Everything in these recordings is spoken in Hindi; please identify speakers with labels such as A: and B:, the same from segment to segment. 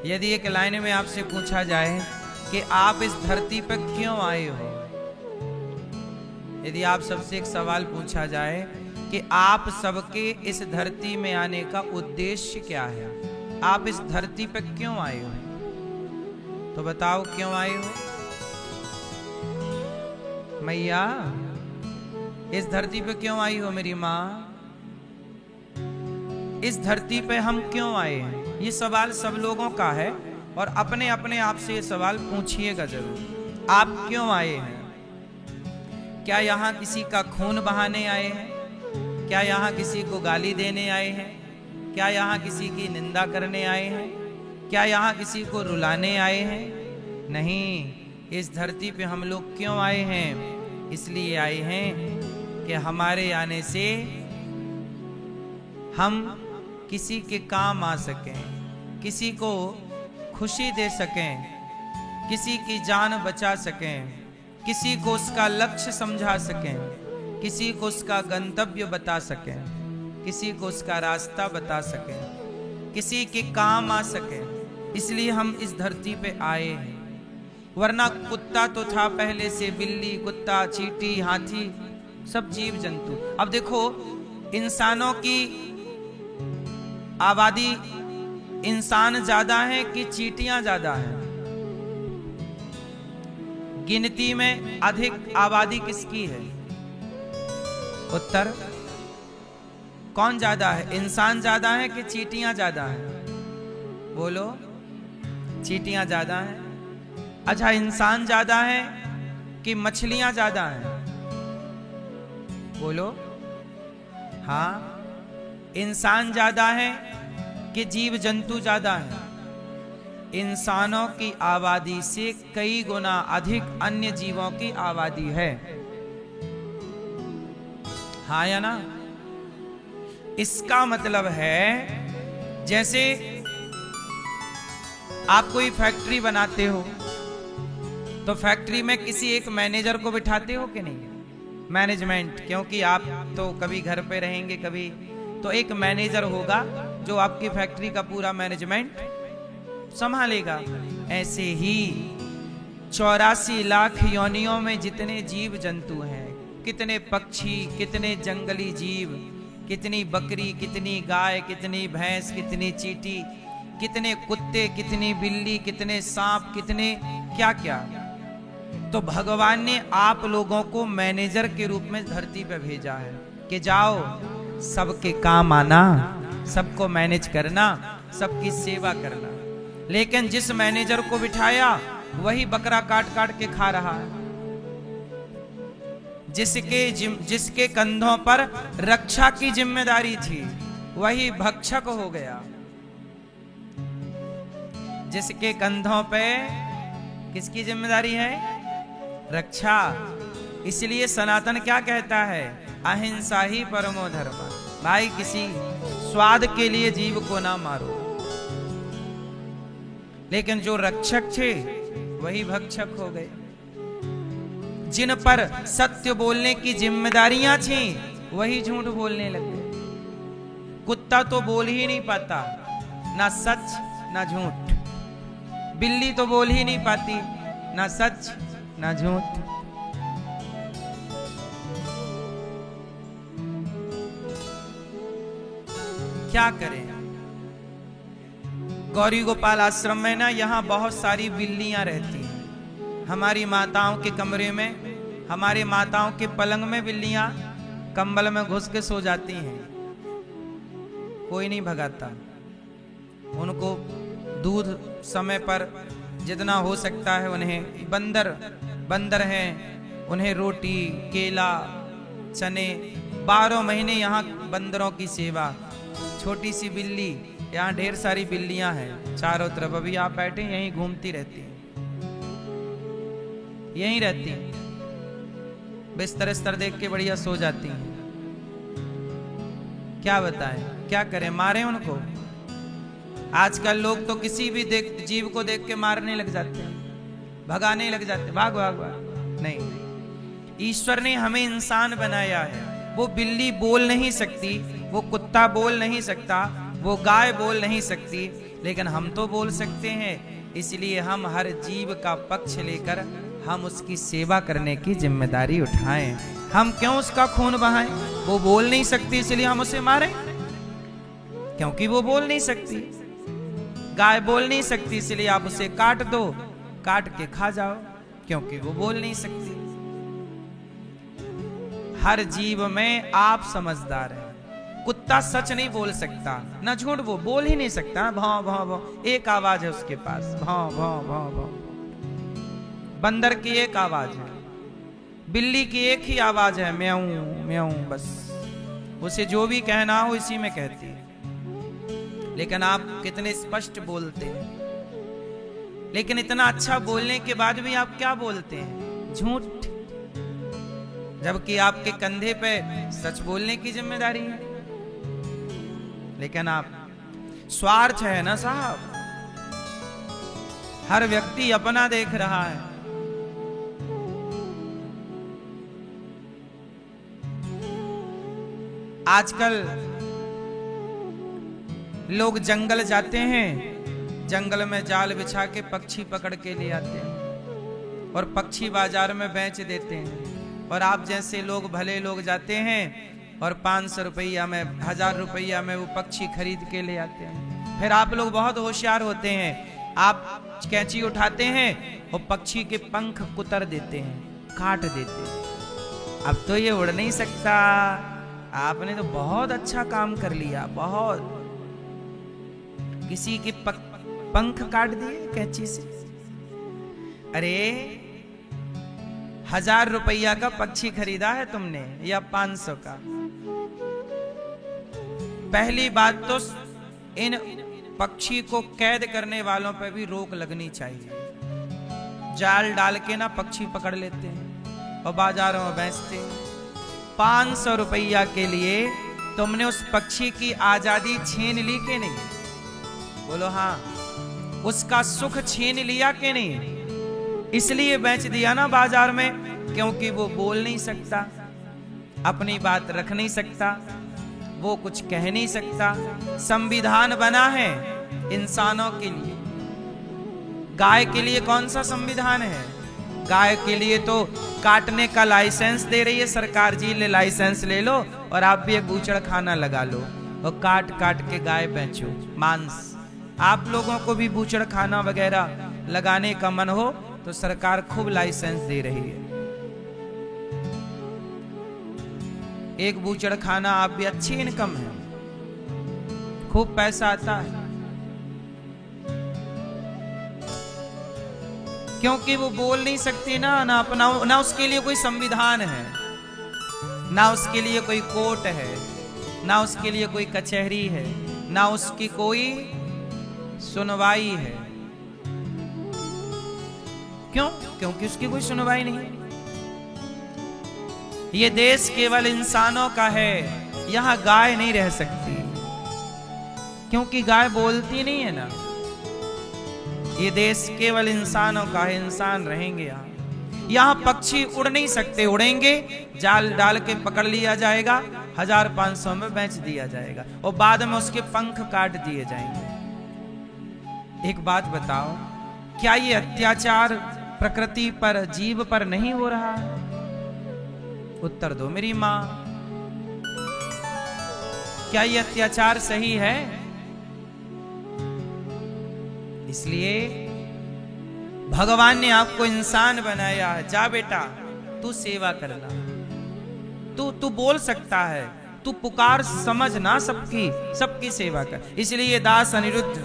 A: यदि एक लाइन में आपसे पूछा जाए कि आप इस धरती पर क्यों आए हो, यदि आप सबसे एक सवाल पूछा जाए कि आप सबके इस धरती में आने का उद्देश्य क्या है, आप इस धरती पर क्यों आए हो, तो बताओ क्यों आए हो? मैया इस धरती पे क्यों आई हो? मेरी माँ इस धरती पे हम क्यों आए हैं? ये सवाल सब लोगों का है और अपने अपने आप से ये सवाल पूछिएगा जरूर। आप क्यों आए हैं? क्या यहाँ किसी का खून बहाने आए हैं? क्या यहाँ किसी को गाली देने आए हैं? क्या यहाँ किसी की निंदा करने आए हैं? क्या यहाँ किसी को रुलाने आए हैं? नहीं, इस धरती पे हम लोग क्यों आए हैं? इसलिए आए हैं कि हमारे आने से हम किसी के काम आ सकें, किसी को खुशी दे सकें, किसी की जान बचा सकें, किसी को उसका लक्ष्य समझा सकें, किसी को उसका गंतव्य बता सकें, किसी को उसका रास्ता बता सकें, किसी के काम आ सकें। इसलिए हम इस धरती पे आए हैं। वरना कुत्ता तो था पहले से, बिल्ली, कुत्ता, चींटी, हाथी, सब जीव जंतु। अब देखो, इंसानों की आबादी, इंसान ज्यादा है कि चींटियां ज्यादा हैं? गिनती में अधिक आबादी किसकी है? उत्तर कौन ज्यादा है? इंसान ज्यादा है कि चींटियां ज्यादा हैं? बोलो, चींटियां ज्यादा हैं। अच्छा, इंसान ज्यादा है कि मछलियां ज्यादा हैं? बोलो। हाँ, इंसान ज्यादा है कि जीव जंतु ज्यादा है? इंसानों की आबादी से कई गुना अधिक अन्य जीवों की आबादी है। हाँ या ना? इसका मतलब है, जैसे आप कोई फैक्ट्री बनाते हो तो फैक्ट्री में किसी एक मैनेजर को बिठाते हो कि नहीं? मैनेजमेंट, क्योंकि आप तो कभी घर पे रहेंगे, कभी तो एक मैनेजर होगा जो आपकी फैक्ट्री का पूरा मैनेजमेंट संभालेगा। ऐसे ही 84 लाख योनियों में जितने जीव जंतु हैं, कितने पक्षी, कितने जंगली जीव, कितनी बकरी, कितनी गाय, कितनी भैंस, कितनी चींटी, कितने कुत्ते, कितनी बिल्ली, कितने सांप, कितने क्या क्या। तो भगवान ने आप लोगों को मैनेजर के रूप में धरती पे भेजा है कि जाओ सबके काम आना, सबको मैनेज करना, सबकी सेवा करना। लेकिन जिस मैनेजर को बिठाया वही बकरा काट काट के खा रहा है। जिसके कंधों पर रक्षा की जिम्मेदारी थी वही भक्षक हो गया। जिसके कंधों पे किसकी जिम्मेदारी है? रक्षा। इसलिए सनातन क्या कहता है? अहिंसा ही परमो धर्म। भाई, किसी स्वाद के लिए जीव को ना मारो। लेकिन जो रक्षक थे वही भक्षक हो गए। जिन पर सत्य बोलने की जिम्मेदारियां थी वही झूठ बोलने लग गए। कुत्ता तो बोल ही नहीं पाता, ना सच ना झूठ। बिल्ली तो बोल ही नहीं पाती, ना सच ना झूठ। क्या करें? गौरी गोपाल आश्रम में ना, यहाँ बहुत सारी बिल्लियां रहती हैं। हमारी माताओं के कमरे में, हमारे माताओं के पलंग में बिल्लियां कंबल में घुस के सो जाती हैं। कोई नहीं भगाता उनको। दूध समय पर जितना हो सकता है उन्हें, बंदर हैं, उन्हें रोटी, केला, चने, 12 महीने यहाँ बंदरों की सेवा। छोटी सी बिल्ली, यहाँ ढेर सारी बिल्लियां हैं चारों तरफ। अभी आप बैठे यहीं घूमती रहती हैं, यहीं रहती हैं, बिस्तर स्तर देख के बढ़िया सो जाती हैं। क्या बताएं, क्या करें? मारें उनको? आजकल लोग तो किसी भी जीव को देख के मारने लग जाते हैं, भगाने लग जाते हैं, भाग भाग भाग। नहीं, ईश्वर ने हमें इंसान बनाया है। वो बिल्ली बोल नहीं सकती, वो कुत्ता बोल नहीं सकता, वो गाय बोल नहीं सकती, लेकिन हम तो बोल सकते हैं। इसलिए हम हर जीव का पक्ष लेकर हम उसकी सेवा करने की जिम्मेदारी उठाएं। हम क्यों उसका खून बहाएं? वो बोल नहीं सकती इसलिए हम उसे मारें? क्योंकि वो बोल नहीं सकती। गाय बोल नहीं सकती इसलिए आप उसे काट दो, काट के खा जाओ, क्योंकि वो बोल नहीं सकती। हर जीव में आप समझदार हैं। कुत्ता सच नहीं बोल सकता, ना झूठ, वो बोल ही नहीं सकता। भाव भाव भाव एक आवाज है उसके पास, भाव भाव भाव भाव। बंदर की एक आवाज है, बिल्ली की एक ही आवाज है, म्याऊं म्याऊं, बस। उसे जो भी कहना हो इसी में कहती है। लेकिन आप कितने स्पष्ट बोलते हैं, लेकिन इतना अच्छा बोलने के बाद भी आप क्या बोलते हैं? झूठ। जबकि आपके कंधे पे सच बोलने की जिम्मेदारी है। लेकिन आप, स्वार्थ है ना साहब, हर व्यक्ति अपना देख रहा है। आजकल लोग जंगल जाते हैं, जंगल में जाल बिछा के पक्षी पकड़ के ले आते हैं और पक्षी बाजार में बेच देते हैं। और आप जैसे लोग, भले लोग, जाते हैं और 500 रुपया में, 1000 रुपया में वो पक्षी खरीद के ले आते हैं। फिर आप लोग बहुत होशियार होते हैं, आप कैंची उठाते हैं और पक्षी के पंख कुतर देते हैं, काट देते हैं। अब तो ये उड़ नहीं सकता। आपने तो बहुत अच्छा काम कर लिया, बहुत। किसी के पंख काट दिए कैंची से। अरे 1000 रुपया का पक्षी खरीदा है तुमने या 500 का? पहली बात तो इन पक्षी को कैद करने वालों पर भी रोक लगनी चाहिए। जाल डाल के ना पक्षी पकड़ लेते हैं और बाजारों में बेचते हैं। 500 रुपया के लिए तुमने उस पक्षी की आजादी छीन ली कि नहीं? बोलो हाँ। उसका सुख छीन लिया कि नहीं? इसलिए बेच दिया ना बाजार में, क्योंकि वो बोल नहीं सकता, अपनी बात रख नहीं सकता, वो कुछ कह नहीं सकता। संविधान बना है इंसानों के लिए। गाय के लिए कौन सा संविधान है? गाय के लिए तो काटने का लाइसेंस दे रही है सरकार। जी ले लाइसेंस ले लो और आप भी एक बूचड़ खाना लगा लो और काट काट के गाय बेचो, मांस। आप लोगों को भी बूचड़ खाना वगैरह लगाने का मन हो तो सरकार खूब लाइसेंस दे रही है। एक बूचड़ खाना आप भी, अच्छी इनकम है, खूब पैसा आता है। क्योंकि वो बोल नहीं सकती ना, ना अपना, ना उसके लिए कोई संविधान है, ना उसके लिए कोई कोर्ट है, ना उसके लिए कोई कचहरी है, ना उसकी कोई सुनवाई है। क्यों? क्योंकि उसकी कोई सुनवाई नहीं है। ये देश केवल इंसानों का है, यहां गाय नहीं रह सकती, क्योंकि गाय बोलती नहीं है ना। ये देश केवल इंसानों का है, इंसान रहेंगे यहाँ। यहाँ पक्षी उड़ नहीं सकते, उड़ेंगे जाल डाल के पकड़ लिया जाएगा, 1500 में बेच दिया जाएगा और बाद में उसके पंख काट दिए जाएंगे। एक बात बताओ, क्या ये अत्याचार प्रकृति पर, जीव पर नहीं हो रहा है? उत्तर दो मेरी मां। क्या ये अत्याचार सही है? इसलिए भगवान ने आपको इंसान बनाया है। जा बेटा, तू सेवा करना, तू बोल सकता है, तू पुकार समझना सबकी, सबकी सेवा कर। इसलिए दास अनिरुद्ध,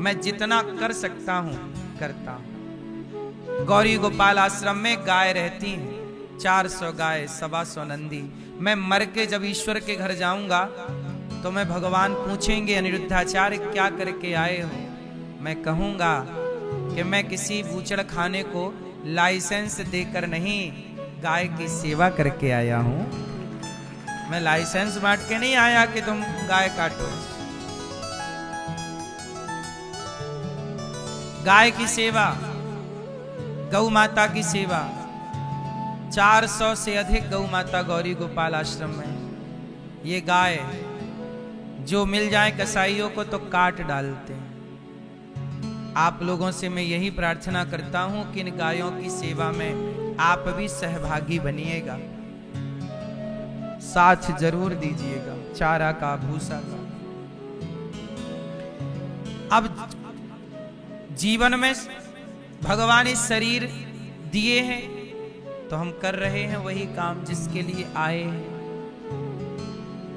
A: मैं जितना कर सकता हूं करता हूं। गौरी गोपाल आश्रम में गाय रहती हैं, 400 गाय, 125 नंदी। मैं मर के जब ईश्वर के घर जाऊंगा तो मैं, भगवान पूछेंगे अनिरुद्धाचार्य क्या करके आए हो? मैं कहूंगा कि मैं किसी बूचड़ खाने को लाइसेंस देकर नहीं, गाय की सेवा करके आया हूं। मैं लाइसेंस बांट के नहीं आया कि तुम गाय काटो। गाय की सेवा, गौ माता की सेवा, 400 से अधिक गौ माता गौरी गोपाल आश्रम में। ये गाय जो मिल जाए कसाईयों को तो काट डालते हैं। आप लोगों से मैं यही प्रार्थना करता हूं कि इन गायों की सेवा में आप भी सहभागी बनिएगा, साथ जरूर दीजिएगा, चारा का, भूसा का। अब जीवन में भगवान इस शरीर दिए हैं तो हम कर रहे हैं वही काम जिसके लिए आए हैं।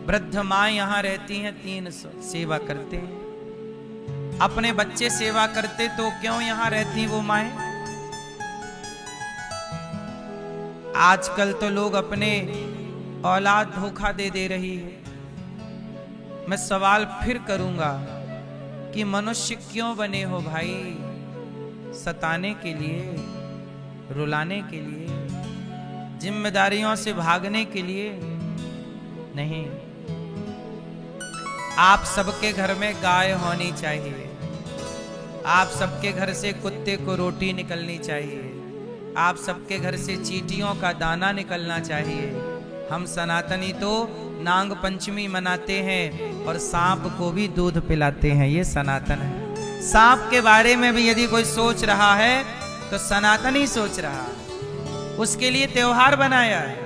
A: वृद्ध माँ यहाँ रहती हैं, 300 सेवा करते हैं। अपने बच्चे सेवा करते तो क्यों यहाँ रहती वो माएं? आजकल तो लोग अपने औलाद धोखा दे रही है। मैं सवाल फिर करूंगा कि मनुष्य क्यों बने हो भाई? सताने के लिए, रुलाने के लिए, जिम्मेदारियों से भागने के लिए नहीं। आप सबके घर में गाय होनी चाहिए, आप सबके घर से कुत्ते को रोटी निकलनी चाहिए, आप सबके घर से चींटियों का दाना निकलना चाहिए। हम सनातनी तो नाग पंचमी मनाते हैं और सांप को भी दूध पिलाते हैं, ये सनातन है। सांप के बारे में भी यदि कोई सोच रहा है तो सनातन ही सोच रहा है, उसके लिए त्योहार बनाया है।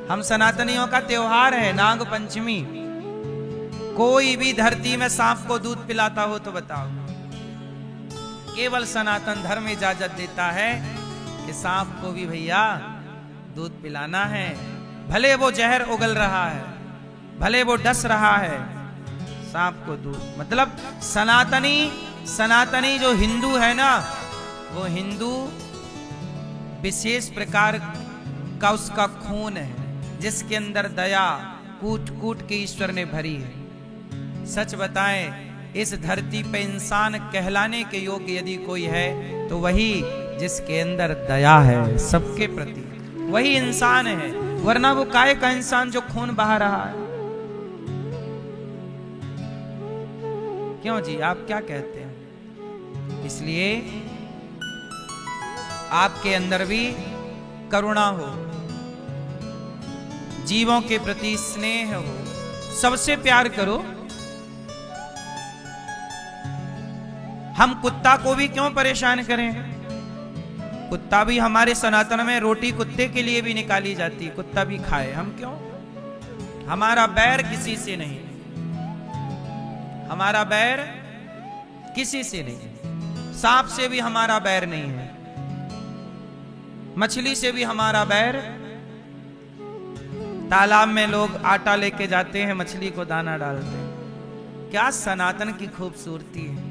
A: हम सनातनियों का त्योहार है नाग पंचमी। कोई भी धरती में सांप को दूध पिलाता हो तो बताओ। केवल सनातन धर्म इजाजत देता है कि सांप को भी भैया दूध पिलाना है, भले वो जहर उगल रहा है, भले वो डस रहा है, सांप को दूध। मतलब सनातनी जो हिंदू है ना, वो हिंदू विशेष प्रकार का उसका खून है, जिसके अंदर दया कूट कूट के ईश्वर ने भरी है। सच बताएं, इस धरती पे इंसान कहलाने के योग्य यदि कोई है तो वही जिसके अंदर दया है सबके प्रति, वही इंसान है। वरना वो काय का इंसान जो खून बहा रहा है? क्यों जी, आप क्या कहते हैं? इसलिए आपके अंदर भी करुणा हो, जीवों के प्रति स्नेह हो, सबसे प्यार करो। हम कुत्ता को भी क्यों परेशान करें? कुत्ता भी हमारे सनातन में रोटी कुत्ते के लिए भी निकाली जाती, कुत्ता भी खाए, हम क्यों? हमारा बैर किसी से नहीं, हमारा बैर किसी से नहीं। सांप से भी हमारा बैर नहीं है, मछली से भी हमारा बैर। तालाब में लोग आटा लेके जाते हैं, मछली को दाना डालते हैं। क्या सनातन की खूबसूरती है।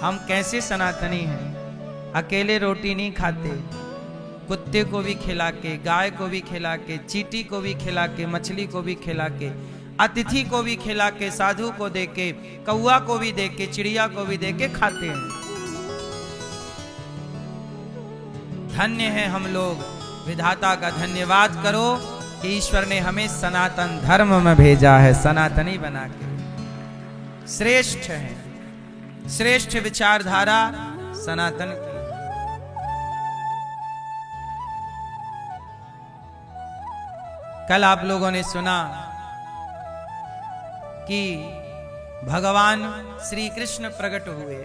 A: हम कैसे सनातनी हैं, अकेले रोटी नहीं खाते, कुत्ते को भी खिला के, गाय को भी खिला के, चींटी को भी खिला के, मछली को भी खिला के, अतिथि को भी खिला के, साधु को दे के, कौआ को भी दे के, चिड़िया को भी दे के खाते हैं। धन्य हैं हम लोग। विधाता का धन्यवाद करो कि ईश्वर ने हमें सनातन धर्म में भेजा है, सनातनी बना के। श्रेष्ठ है, श्रेष्ठ विचारधारा सनातन की। कल आप लोगों ने सुना कि भगवान श्री कृष्ण प्रकट हुए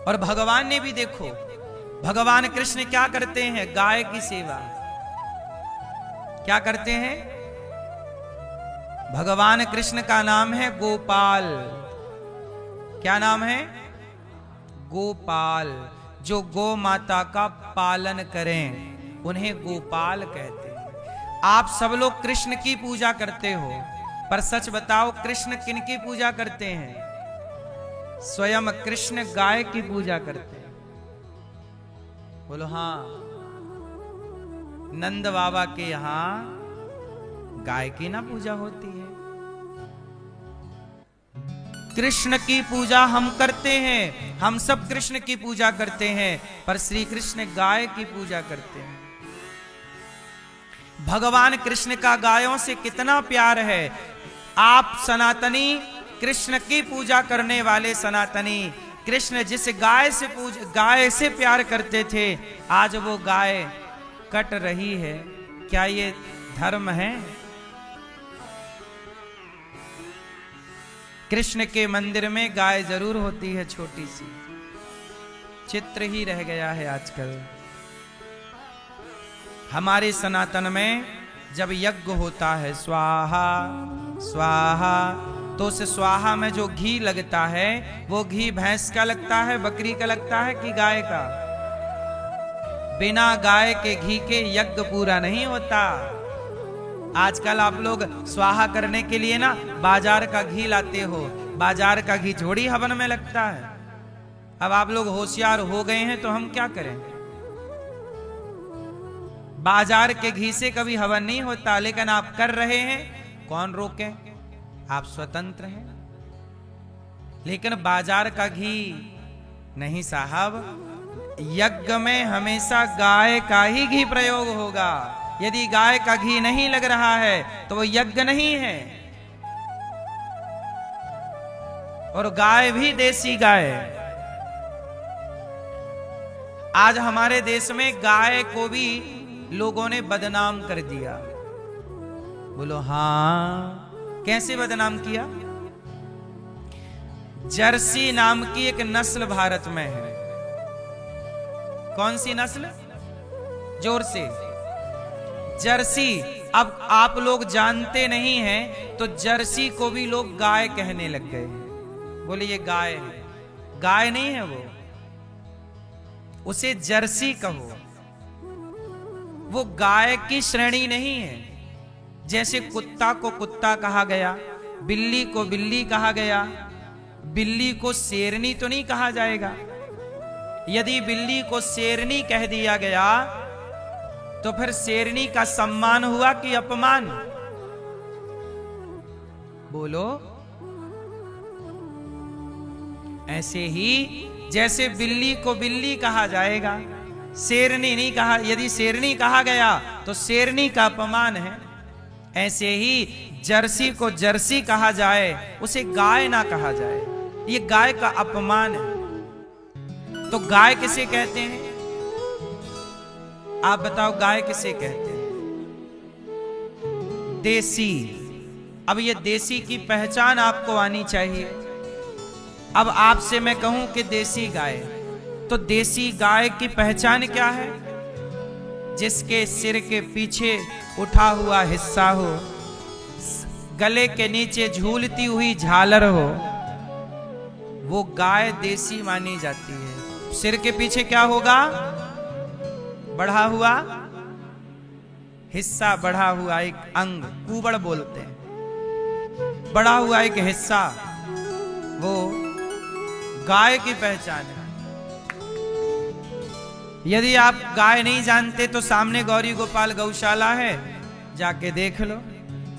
A: और भगवान ने भी, देखो भगवान कृष्ण क्या करते हैं? गाय की सेवा। क्या करते हैं? भगवान कृष्ण का नाम है गोपाल। क्या नाम है? गोपाल। जो गौ माता का पालन करें उन्हें गोपाल कहते हैं। आप सब लोग कृष्ण की पूजा करते हो, पर सच बताओ कृष्ण किनकी पूजा करते हैं? स्वयं कृष्ण गाय की पूजा करते हैं। बोलो हाँ। नंद बाबा के यहां गाय की ना पूजा होती है। कृष्ण की पूजा हम करते हैं, हम सब कृष्ण की पूजा करते हैं, पर श्री कृष्ण गाय की पूजा करते हैं। भगवान कृष्ण का गायों से कितना प्यार है। आप सनातनी, कृष्ण की पूजा करने वाले सनातनी, कृष्ण जिस गाय से प्यार करते थे, आज वो गाय कट रही है। क्या ये धर्म है? कृष्ण के मंदिर में गाय जरूर होती है, छोटी सी, चित्र ही रह गया है आजकल। हमारे सनातन में जब यज्ञ होता है स्वाहा स्वाहा, तो उस स्वाहा में जो घी लगता है वो घी भैंस का लगता है, बकरी का लगता है कि गाय का? बिना गाय के घी के यज्ञ पूरा नहीं होता। आजकल आप लोग स्वाहा करने के लिए ना बाजार का घी लाते हो, बाजार का घी थोड़ी हवन में लगता है। अब आप लोग होशियार हो गए हैं तो हम क्या करें? बाजार के घी से कभी हवन नहीं होता, लेकिन आप कर रहे हैं, कौन रोके? आप स्वतंत्र हैं। लेकिन बाजार का घी नहीं साहब, यज्ञ में हमेशा गाय का ही घी प्रयोग होगा। यदि गाय का घी नहीं लग रहा है तो वो यज्ञ नहीं है। और गाय भी देसी गाय। आज हमारे देश में गाय को भी लोगों ने बदनाम कर दिया। बोलो हाँ, कैसे बदनाम किया? जर्सी नाम की एक नस्ल भारत में है। कौन सी नस्ल? जोर से। जर्सी। अब आप लोग जानते नहीं हैं तो जर्सी को भी लोग गाय कहने लग गए। बोले ये गाय है, गाय नहीं है वो, उसे जर्सी कहो। वो गाय की श्रेणी नहीं है। जैसे कुत्ता को कुत्ता कहा गया, बिल्ली को बिल्ली कहा गया, बिल्ली को शेरनी तो नहीं कहा जाएगा। यदि बिल्ली को शेरनी कह दिया गया तो फिर शेरनी का सम्मान हुआ कि अपमान? बोलो। ऐसे ही जैसे बिल्ली को बिल्ली कहा जाएगा, शेरनी नहीं कहा। यदि शेरनी कहा गया तो शेरनी का अपमान है। ऐसे ही जर्सी को जर्सी कहा जाए, उसे गाय ना कहा जाए, ये गाय का अपमान है। तो गाय किसे कहते हैं? आप बताओ, गाय किसे कहते हैं? देसी। अब ये देसी की पहचान आपको आनी चाहिए। अब आपसे मैं कहूं कि देसी गाय, तो देसी गाय की पहचान क्या है? जिसके सिर के पीछे उठा हुआ हिस्सा हो, गले के नीचे झूलती हुई झालर हो, वो गाय देसी मानी जाती है। सिर के पीछे क्या होगा? बढ़ा हुआ हिस्सा, बढ़ा हुआ एक अंग, कुबड़ बोलते हैं। बढ़ा हुआ एक हिस्सा, वो गाय की पहचान है। यदि आप गाय नहीं जानते तो सामने गौरी गोपाल गौशाला है, जाके देख लो।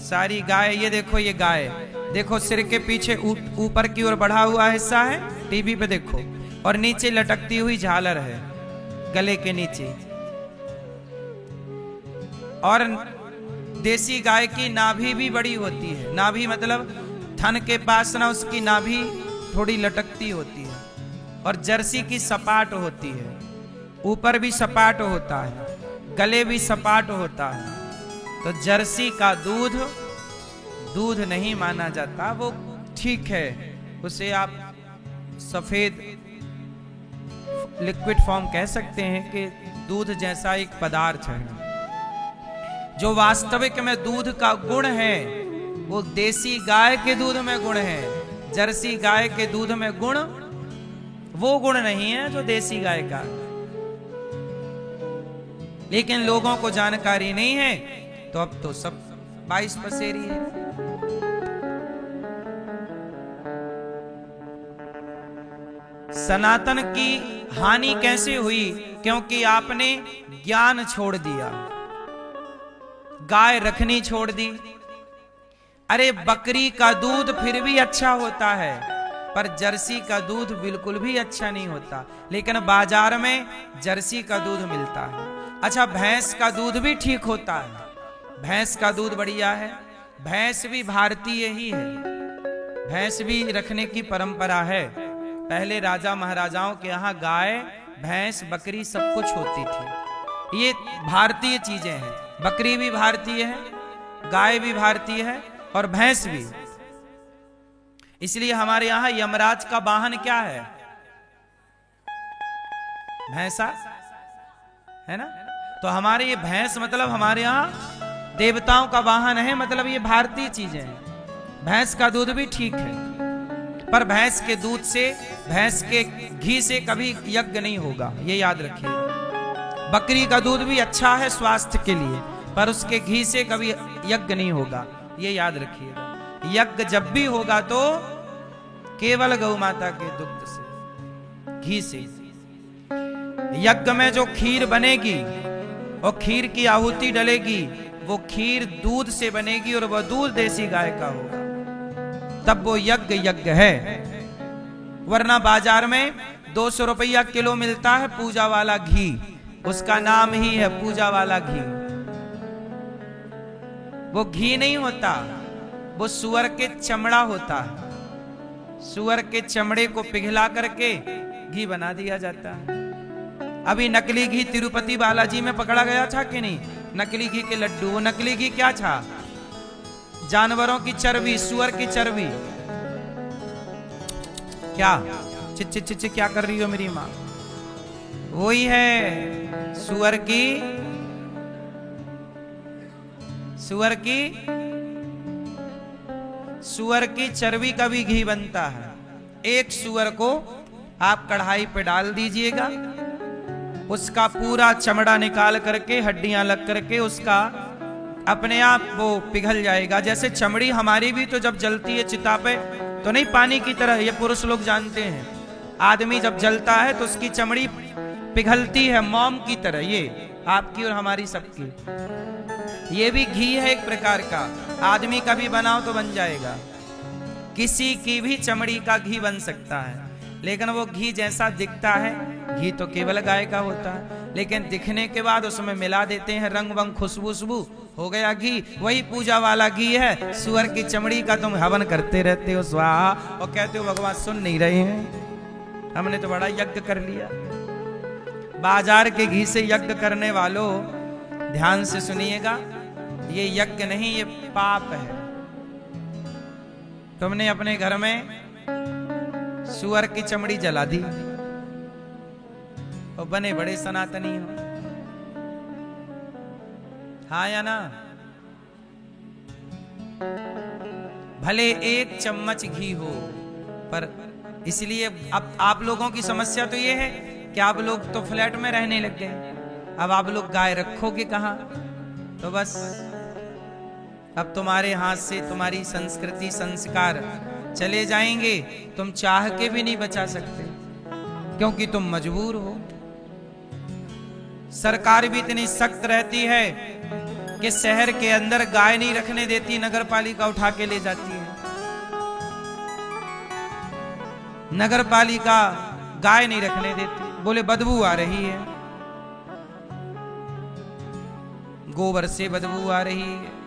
A: सारी गाय, ये देखो, ये गाय देखो, सिर के पीछे ऊपर की ओर बढ़ा हुआ हिस्सा है, टीवी पे देखो, और नीचे लटकती हुई झालर है गले के नीचे। और देसी गाय की नाभि भी बड़ी होती है। नाभि मतलब थन के पास ना उसकी नाभि थोड़ी लटकती होती है। और जर्सी की सपाट होती है, ऊपर भी सपाट होता है, गले भी सपाट होता है। तो जर्सी का दूध दूध नहीं माना जाता। वो ठीक है, उसे आप सफेद लिक्विड फॉर्म कह सकते हैं कि दूध जैसा एक पदार्थ है। जो वास्तविक में दूध का गुण है वो देसी गाय के दूध में गुण है। जर्सी गाय के दूध में गुण वो गुण नहीं है जो देसी गाय का। लेकिन लोगों को जानकारी नहीं है, तो अब तो सब 22 पसेरी है। सनातन की हानि कैसे हुई? क्योंकि आपने ज्ञान छोड़ दिया, गाय रखनी छोड़ दी। अरे बकरी का दूध फिर भी अच्छा होता है, पर जर्सी का दूध बिल्कुल भी अच्छा नहीं होता। लेकिन बाजार में जर्सी का दूध मिलता है। अच्छा, भैंस का दूध भी ठीक होता है, भैंस का दूध बढ़िया है। भैंस भी भारतीय ही है, भैंस भी रखने की परंपरा है। पहले राजा महाराजाओं के यहाँ गाय, भैंस, बकरी सब कुछ होती थी। ये भारतीय चीजें हैं। बकरी भी भारतीय है, गाय भी भारतीय है, और भैंस भी। इसलिए हमारे यहां यमराज का वाहन क्या है? भैंसा है ना। तो हमारे ये भैंस मतलब हमारे यहां देवताओं का वाहन है, मतलब ये भारतीय चीजें हैं। भैंस का दूध भी ठीक है, पर भैंस के दूध से, भैंस के घी से कभी यज्ञ नहीं होगा, ये याद रखिएगा। बकरी का दूध भी अच्छा है स्वास्थ्य के लिए, पर उसके घी से कभी यज्ञ नहीं होगा, ये याद रखिएगा। यज्ञ जब भी होगा तो केवल गौ माता के दुग्ध से, घी से। यज्ञ में जो खीर बनेगी और खीर की आहुति डलेगी, वो खीर दूध से बनेगी और वह दूध देसी गाय का होगा, तब वो यज्ञ यज्ञ है। वरना बाजार में 200 रुपया किलो मिलता है पूजा वाला घी, उसका नाम ही है पूजा वाला घी। वो घी नहीं होता, वो सुअर के चमड़ा होता है। सुअर के चमड़े को पिघला करके घी बना दिया जाता है। अभी नकली घी तिरुपति बालाजी में पकड़ा गया था कि नहीं? नकली घी के लड्डू। वो नकली घी क्या था? जानवरों की चर्बी, सुअर की चर्बी। क्या चिच चिच चिच क्या कर रही हो मेरी माँ? वही है सुअर की, सुअर की, सुअर की चर्बी का भी घी बनता है। एक सुअर को आप कढ़ाई पे डाल दीजिएगा, उसका पूरा चमड़ा निकाल करके, हड्डियां लग करके उसका अपने आप वो पिघल जाएगा। जैसे चमड़ी हमारी भी तो जब जलती है चिता पे तो नहीं पानी की तरह, ये पुरुष लोग जानते हैं। आदमी जब जलता है तो उसकी चमड़ी पिघलती है मोम की तरह, ये आपकी और हमारी सबकी। ये भी घी है एक प्रकार का। आदमी का भी बनाओ तो बन जाएगा, किसी की भी चमड़ी का घी बन सकता है। लेकिन वो घी जैसा दिखता है, घी तो केवल गाय का होता है, लेकिन दिखने के बाद उसमें मिला देते हैं रंग वंग, खुशबू खुशबू, हो गया घी। वही पूजा वाला घी है। सुअर की चमड़ी का तुम हवन करते रहते हो स्वाहा, और कहते हो भगवान सुन नहीं रहे हैं, हमने तो बड़ा यज्ञ कर लिया। बाजार के घी से यज्ञ करने वालों ध्यान से सुनिएगा, ये यज्ञ नहीं, ये पाप है। तुमने अपने घर में सुअर की चमड़ी जला दी और बने बड़े सनातनी हो, हाँ या ना? भले एक चम्मच घी हो, पर इसलिए अब आप लोगों की समस्या तो ये है कि आप लोग तो फ्लैट में रहने लग गए, अब आप लोग गाय रखोगे कहां? तो बस अब तुम्हारे हाथ से तुम्हारी संस्कृति संस्कार चले जाएंगे, तुम चाह के भी नहीं बचा सकते, क्योंकि तुम मजबूर हो। सरकार भी इतनी सख्त रहती है कि शहर के अंदर गाय नहीं रखने देती, नगर पालिका उठा के ले जाती है। नगर पालिका गाय नहीं रखने देती, बोले बदबू आ रही है, गोबर से बदबू आ रही है।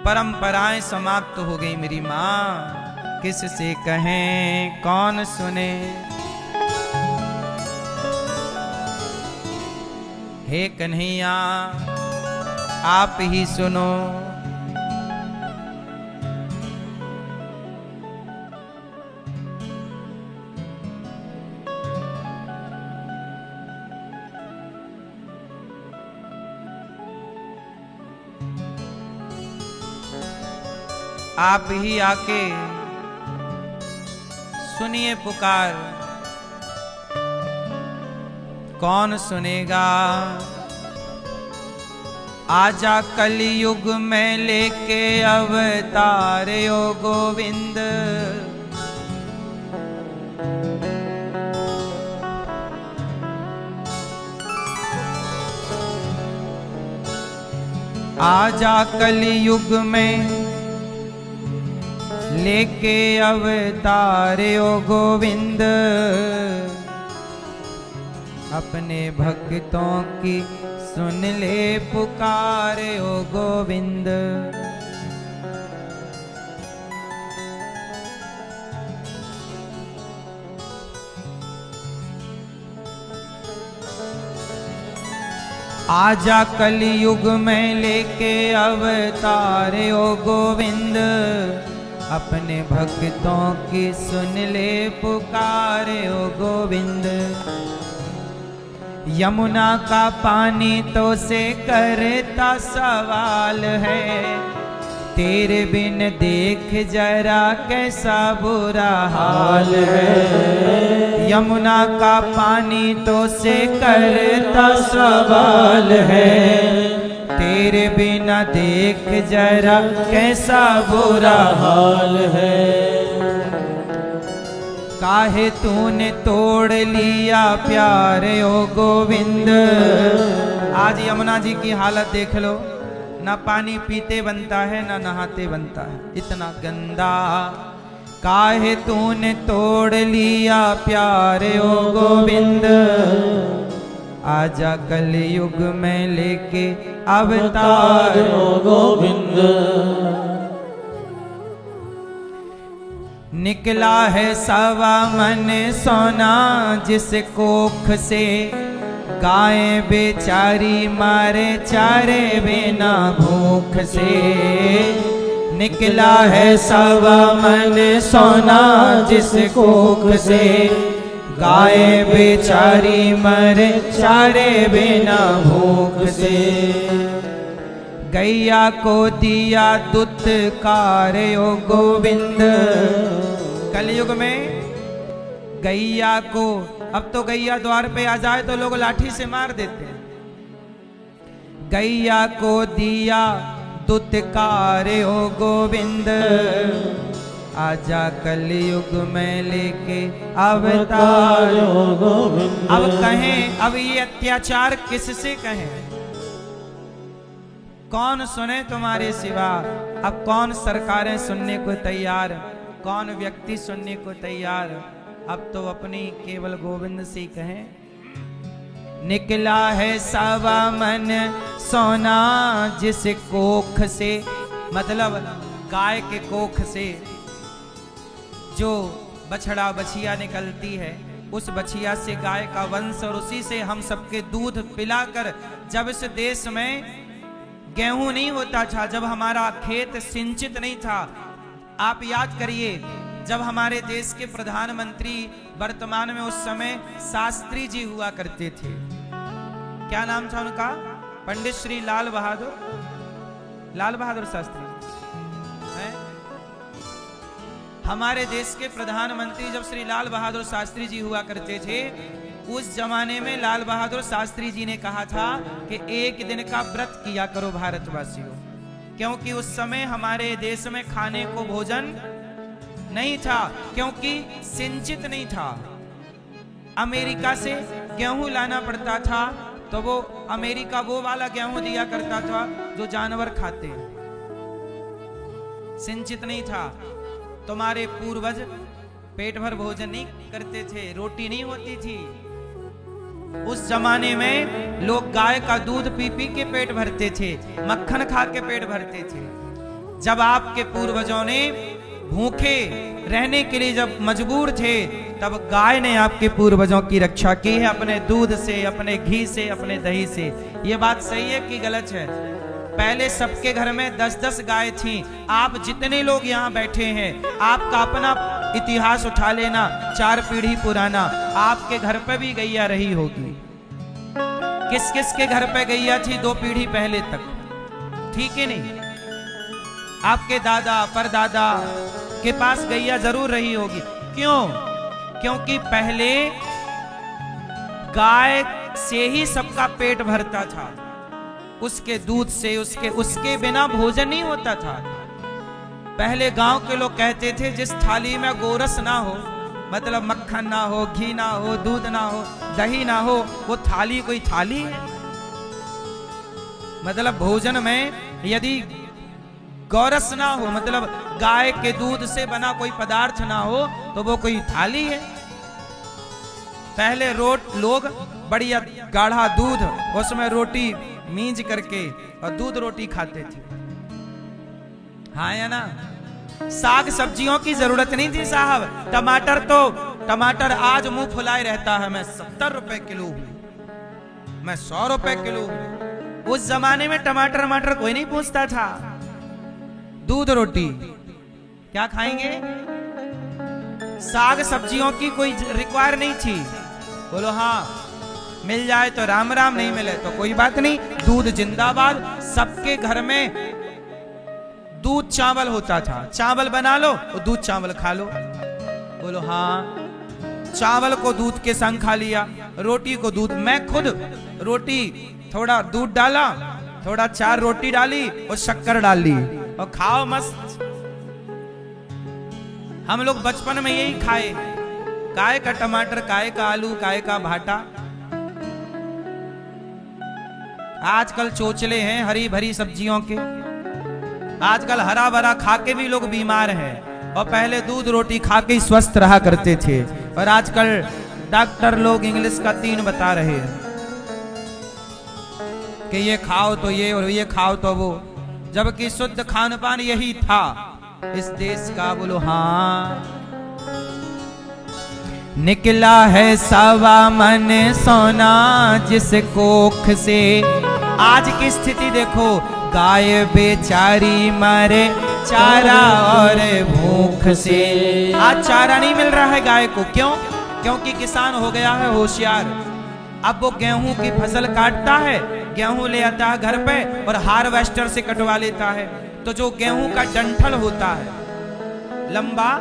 A: परंपराएं समाप्त हो गई मेरी मां, किससे कहें कौन सुने। हे कन्हैया आप ही सुनो। आप ही आके सुनिए पुकार, कौन सुनेगा। आजा कलयुग में लेके अवतार ओ गोविंद, आजा कलयुग में लेके अवतार ओ गोविंद, अपने भक्तों की सुन ले पुकार ओ गोविंद। आजा कलयुग में लेके अवतार ओ गोविंद, अपने भक्तों की सुन ले पुकार ओ गोविंद। यमुना का पानी तो से करता सवाल है, तेरे बिन देख जरा कैसा बुरा हाल है। यमुना का पानी तो से करता सवाल है, तेरे बिना देख जरा कैसा बुरा हाल है। काहे तूने तोड़ लिया प्यार ओ गोविंद। आज यमुना जी की हालत देख लो, ना पानी पीते बनता है ना नहाते बनता है, इतना गंदा। काहे तूने तोड़ लिया प्यार ओ गोविंद, आजा कलयुग में लेके अवतार ओ गोविंद। निकला है सवा मन सोना जिस कोख से, गाय बेचारी मारे चारे बिना भूख से। निकला है सवा मन सोना जिस कोख से, गाय बेचारी मरे चारे बिना भूख से। गैया को दिया दुत्कार ओ गोविंद। कलयुग में गैया को, अब तो गैया द्वार पे आ जाए तो लोग लाठी से मार देते हैं। गैया को दिया दुत्कार ओ गोविंद, आजा कलयुग में लेके अवतार ओ गोविंद। अब कहें, अब ये अत्याचार किससे कहें? कौन सुने तुम्हारे सिवा? अब कौन सरकारें सुनने को तैयार, कौन व्यक्ति सुनने को तैयार? अब तो अपनी केवल गोविंद से कहें। निकला है सवा मन सोना जिस कोख से, मतलब गाय के कोख से जो बछड़ा बछिया निकलती है, उस बछिया से गाय का वंश, और उसी से हम सबके दूध पिलाकर, जब इस देश में गेहूं नहीं होता था, जब हमारा खेत सिंचित नहीं था, आप याद करिए जब हमारे देश के प्रधानमंत्री वर्तमान में उस समय शास्त्री जी हुआ करते थे, क्या नाम था उनका? पंडित श्री लाल बहादुर शास्त्री है? हमारे देश के प्रधानमंत्री जब श्री लाल बहादुर शास्त्री जी हुआ करते थे, उस जमाने में लाल बहादुर शास्त्री जी ने कहा था कि एक दिन का व्रत किया करो भारतवासियों, क्योंकि उस समय हमारे देश में खाने को भोजन नहीं था, क्योंकि सिंचित नहीं था। अमेरिका से गेहूं लाना पड़ता था, तो वो अमेरिका वो वाला गेहूं दिया करता था जो जानवर खाते, सिंचित नहीं था। तुम्हारे पूर्वज पेट भर भोजन नहीं करते थे, रोटी नहीं होती थी। उस जमाने में लोग गाय का दूध पी पी के पेट भरते थे, मक्खन खा के पेट भरते थे। जब आपके पूर्वजों ने भूखे रहने के लिए जब मजबूर थे, तब गाय ने आपके पूर्वजों की रक्षा की है, अपने दूध से, अपने घी से, अपने दही से। ये बात सही है कि गलत है? पहले सबके घर में 10-10 गाय थी। आप जितने लोग यहाँ बैठे हैं, आपका अपना इतिहास उठा लेना, 4 पीढ़ी पुराना, आपके घर पे भी गैया रही होगी। किस किस के घर पे गैया थी 2 पीढ़ी पहले तक? ठीक है नहीं? आपके दादा परदादा के पास गैया जरूर रही होगी। क्यों? क्योंकि पहले गाय से ही सबका पेट भरता था, उसके दूध से, उसके बिना भोजन नहीं होता था। पहले गांव के लोग कहते थे जिस थाली में गोरस ना हो, मतलब मक्खन ना हो, घी ना हो, दूध ना हो, दही ना हो, वो थाली कोई थाली है? मतलब भोजन में यदि गोरस ना हो, मतलब गाय के दूध से बना कोई पदार्थ ना हो, तो वो कोई थाली है? पहले लोग बढ़िया गाढ़ा दूध, उसमें रोटी मींज करके और दूध रोटी खाते थे, हाँ या ना? साग सब्जियों की जरूरत नहीं थी साहब। टमाटर आज मुंह फुलाए रहता है, मैं 70 रुपए किलो हूं। मैं 100 रुपए किलो। उस जमाने में टमाटर वमाटर कोई नहीं पूछता था। दूध रोटी क्या खाएंगे, साग सब्जियों की कोई रिक्वायर नहीं थी। बोलो हाँ, मिल जाए तो राम राम, नहीं मिले तो कोई बात नहीं। दूध जिंदाबाद। सबके घर में दूध चावल होता था। चावल बना लो और दूध चावल खा लो। बोलो हाँ। चावल को दूध के संग खा लिया, रोटी को दूध। मैं खुद रोटी थोड़ा दूध डाला, थोड़ा 4 रोटी डाली और शक्कर डाल ली और खाओ मस्त। हम लोग बचपन में यही खाए, काय का टमाटर, काय का आलू, काय का भाटा। आजकल चोचले हैं हरी भरी सब्जियों के। आजकल हरा भरा खा के भी लोग बीमार हैं, और पहले दूध रोटी खा के स्वस्थ रहा करते थे। और आजकल डॉक्टर लोग इंग्लिश का 3 बता रहे हैं कि ये खाओ तो ये और ये खाओ तो वो, जबकि शुद्ध खान पान यही था इस देश का। बोलो हाँ। निकला है सावा मन सोना जिस कोख से। आज की स्थिति देखो, गाय बेचारी मरे चारा और भूख से। आज चारा नहीं मिल रहा है गाय को। क्यों? क्योंकि किसान हो गया है होशियार। अब वो गेहूं की फसल काटता है, गेहूं ले आता है घर पे और हार्वेस्टर से कटवा लेता है। तो जो गेहूं का डंठल होता है, लंबा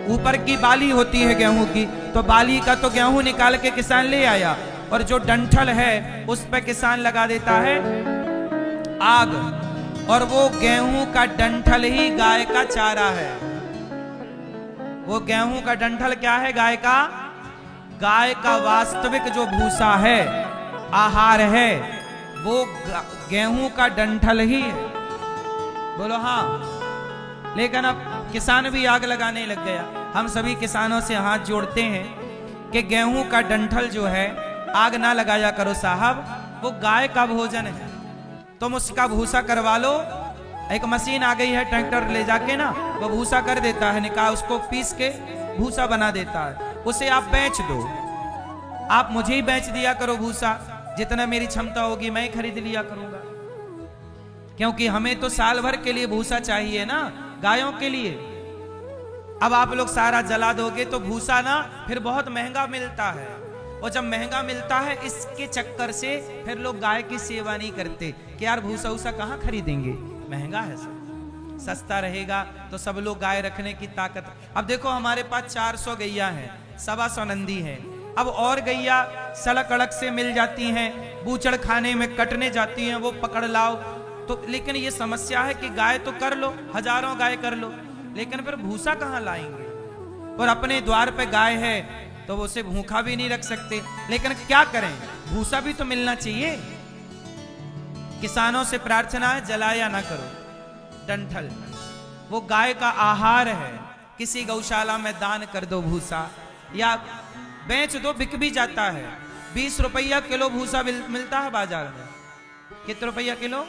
A: ऊपर की बाली होती है गेहूं की, तो बाली का तो गेहूं निकाल के किसान ले आया, और जो डंठल है उस पे किसान लगा देता है आग, और वो गेहूं का डंठल ही गाय का चारा है। वो गेहूं का डंठल क्या है? गाय का, गाय का वास्तविक जो भूसा है, आहार है, वो गेहूं का डंठल ही है। बोलो हाँ। लेकिन अब किसान भी आग लगाने लग गया। हम सभी किसानों से हाथ जोड़ते हैं कि गेहूं का डंठल जो है आग ना लगाया करो साहब, वो गाय का भोजन है। तुम उसका भूसा करवा लो। एक मशीन आ गई है, ट्रैक्टर ले जाके ना वो भूसा कर देता है, निकाल उसको पीस के भूसा बना देता है। उसे आप बेच दो। आप मुझे ही बेच दिया करो भूसा, जितना मेरी क्षमता होगी मैं ही खरीद लिया करूंगा। क्योंकि हमें तो साल भर के लिए भूसा चाहिए ना, गायों के लिए। अब आप लोग सारा जला दोगे तो भूसा ना फिर बहुत महंगा मिलता है, और जब महंगा मिलता है इसके चक्कर से फिर लोग गाय की सेवा नहीं करते कि यार भूसा उसा कहाँ खरीदेंगे, महंगा है सब। सस्ता रहेगा तो सब लोग गाय रखने की ताकत। अब देखो हमारे पास 400 गैया हैं, 125 नंदी हैं। अब और गैया सड़क अड़क से मिल जाती हैं, बूचड़ खाने में कटने जाती हैं, वो पकड़ लाओ तो। लेकिन ये समस्या है कि गाय तो कर लो, हजारों गाय कर लो, लेकिन फिर भूसा कहाँ लाएंगे? और अपने द्वार पे गाय है तो वो उसे भूखा भी नहीं रख सकते। लेकिन क्या करें, भूसा भी तो मिलना चाहिए। किसानों से प्रार्थना है, जलाया ना करो डंठल, वो गाय का आहार है। किसी गौशाला में दान कर दो भूसा, या बेच दो, बिक भी जाता है। 20 रुपया किलो भूसा मिलता है बाजार में। कितने रुपया किलो?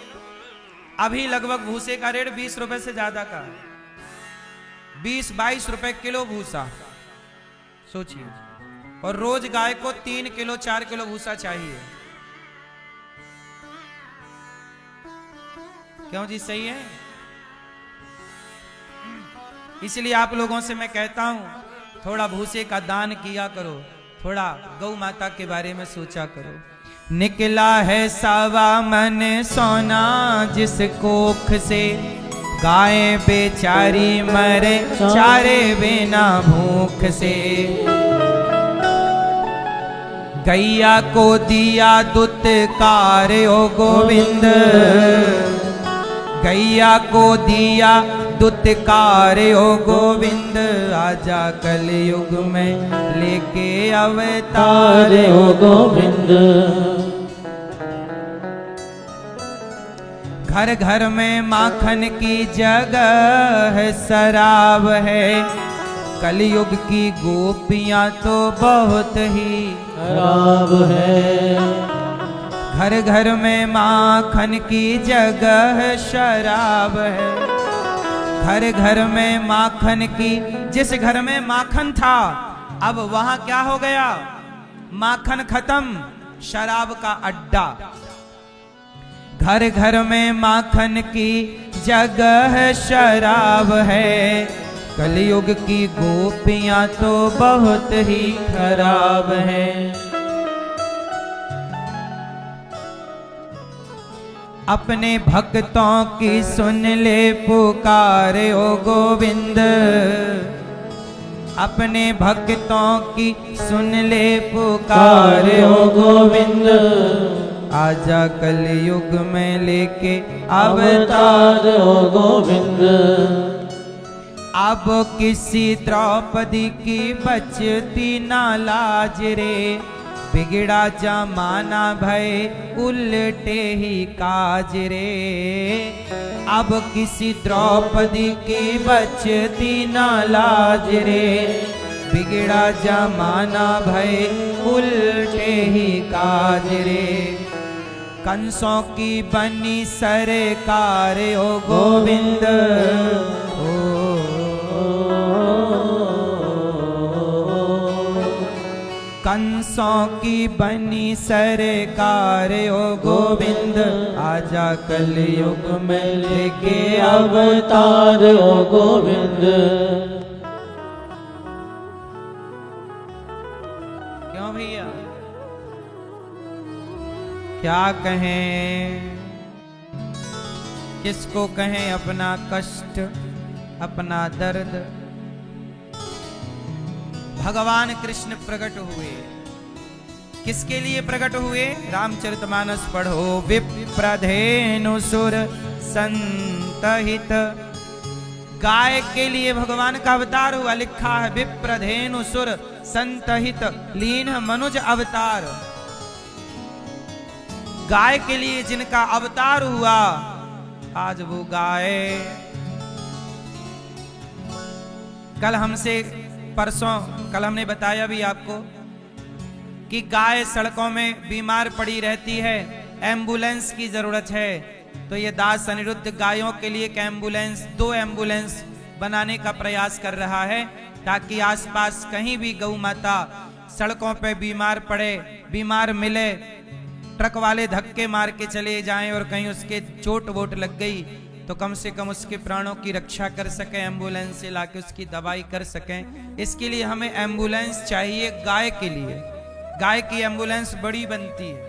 A: अभी लगभग भूसे का रेट 20 रुपए से ज्यादा का है। 20-22 रुपए किलो भूसा, सोचिए। और रोज गाय को 3 किलो 4 किलो भूसा चाहिए। क्यों जी? सही है। इसलिए आप लोगों से मैं कहता हूं, थोड़ा भूसे का दान किया करो, थोड़ा गौ माता के बारे में सोचा करो। निकला है सावा मन सोना जिस कोख से, गाय बेचारी मरे चारे बिना भूख से। गैया को दिया दुत्कार ओ गोविंद, गैया को दिया दुत्कार ओ गोविंद। आजा कलयुग में लेके अवतार ओ गोविंद। घर घर में माखन की जगह शराब है, कलयुग की गोपियां तो बहुत ही खराब है। घर घर में माखन की जगह शराब है, घर घर में माखन की। जिस घर में माखन था अब वहां क्या हो गया? माखन खत्म। शराब का अड्डा। घर घर में माखन की जगह शराब है, कलयुग की गोपियां तो बहुत ही खराब हैं। अपने भक्तों की सुन ले पुकार ओ गोविंद, अपने भक्तों की सुन ले पुकार ओ गोविंद। आजा कलयुग में लेके अवतार ओ गोविंद। अब किसी द्रौपदी की बचती ना लाज रे, बिगड़ा जमाना भय उल्टे ही काज रे। अब किसी द्रौपदी की बचती ना लाज रे, बिगड़ा जमाना भय उल्टे ही काज रे। कंसों की बनी सरकार ओ गोविंद, कंसों की बनी सरकार ओ गोविंद। आजा कलयुग में लेके अवतार ओ गोविंद। क्यों भैया, क्या कहें, किसको कहें अपना कष्ट, अपना दर्द। भगवान कृष्ण प्रकट हुए, किसके लिए प्रकट हुए? रामचरितमानस पढ़ो। विप्रधेनुसुर संतहित, गाय के लिए भगवान का अवतार हुआ। लिखा है विप्रधेनुसुर संतहित लीन मनुज अवतार। गाय के लिए जिनका अवतार हुआ, आज वो गाय कल हमने बताया भी आपको कि गाय सड़कों में बीमार पड़ी रहती है, एम्बुलेंस की जरूरत है। तो ये दास अनिरुद्ध गायों के लिए एक एम्बुलेंस, 2 एम्बुलेंस बनाने का प्रयास कर रहा है, ताकि आसपास कहीं भी गौ माता सड़कों पे बीमार पड़े, बीमार मिले, ट्रक वाले धक्के मार के चले जाएं और कहीं उसके चोट वोट लग गई तो कम से कम उसके प्राणों की रक्षा कर सकें, एम्बुलेंस से लाके उसकी दवाई कर सकें। इसके लिए हमें एम्बुलेंस चाहिए गाय के लिए। गाय की एम्बुलेंस बड़ी बनती है,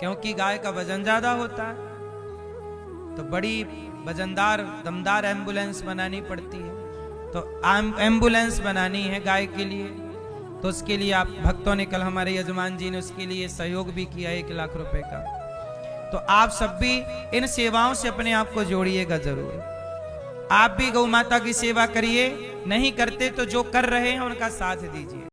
A: क्योंकि गाय का वजन ज्यादा होता है, तो बड़ी वजनदार दमदार एम्बुलेंस बनानी पड़ती है। तो एम्बुलेंस बनानी है गाय के लिए, तो उसके लिए आप भक्तों ने, कल हमारे यजमान जी ने उसके लिए सहयोग भी किया 1 लाख रुपए का। तो आप सब भी इन सेवाओं से अपने आप को जोड़िएगा जरूर। आप भी गौ माता की सेवा करिए, नहीं करते तो जो कर रहे हैं उनका साथ दीजिए।